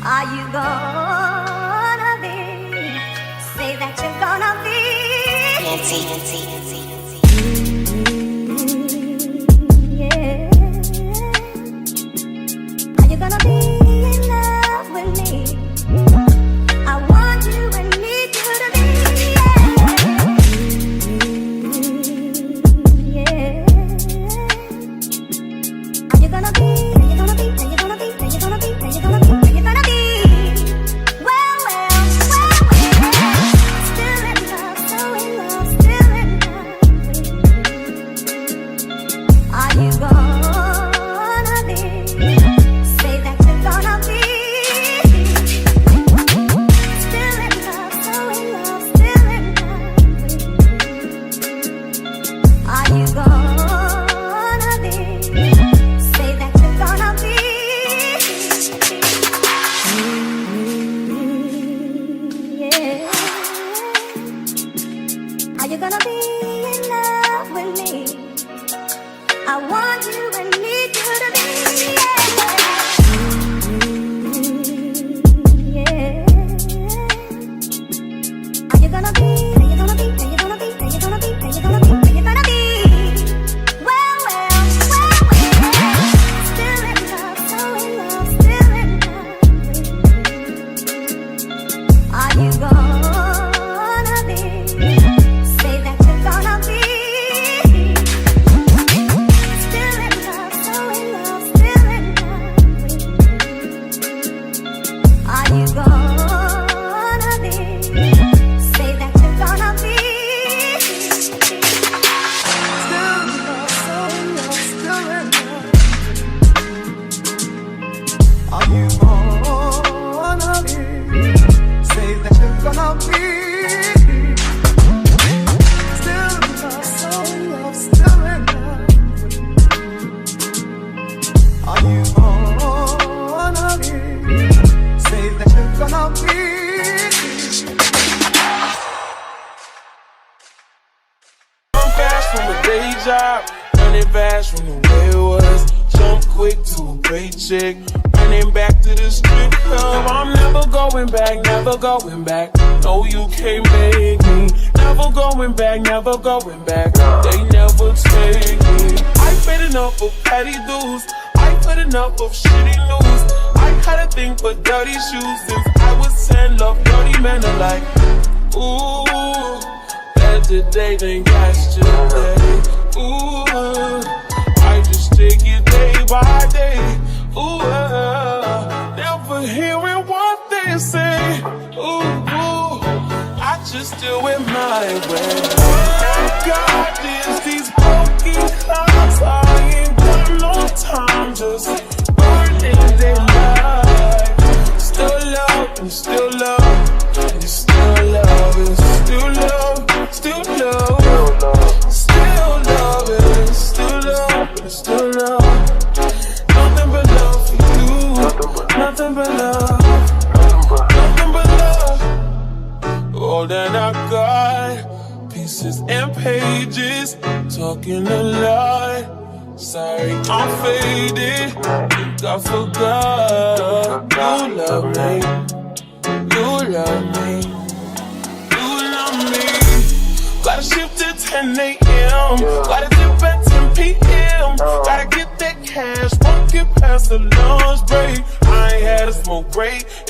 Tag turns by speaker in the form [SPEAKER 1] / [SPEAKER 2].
[SPEAKER 1] Are you gonna be? Say that you're gonna be. Yeah. Are you gonna be in love with me? I want you and need you to be. Yeah. Are you gonna be? Are you gonna be? Are you gonna be? Are you gonna be? Are you gonna be? Are you gonna be? Well, still in love, so in love, still in love with me. Are you gonna be? Say that you're gonna be. Still in love, so in love, still in love with me. Are you gonna be? Say that you're gonna be. Yeah. Are you gonna be in love with me? I want you and need you to be. Yeah. Are you gonna be? Are you gonna be? Are you gonna be? Are you gonna be? Are you gonna be? Are you gonna be? Well, still in love, so in love, still in love with me. Are you gonna be? Say that you're gonna be. Still in love, so in love, still in love with me. Are you gonna be? Say that you're gonna be. Still in love, so in love, still in love.
[SPEAKER 2] Are you gonna be? Say that you're gonna be. Still in love, so in love, still in love. Are you gonna be? Say that you're gonna be.
[SPEAKER 3] I'm fast from a day job, running fast from the way it was. Jump quick to a paycheck, running back to the strip club. I'm never going back, never going back. No, you can't make me. Never going back, never going back. They never take me. I paid enough for petty dues. I put enough of shitty news. I had a thing for dirty shoes since I was 10. Love dirty men alike. Ooh, better day than yesterday. Ooh, I just take it day by day. Ooh, never hearing what they say. Ooh, I just do it my way. I got these broken clouds. I ain't got no time, just burning their life. Still love and still love, and still love and still love, still love, still love and still love and still love. Nothing but love for you, nothing but love, nothing but love. All that I got, pieces and pages, talking a lot. Sorry, I'm faded. Think I forgot. You love me. You love me. You love me. Gotta shift to 10 a.m. Gotta dip at 10 p.m. Gotta get that cash. Won't get past the lunch break. I ain't had a smoke break.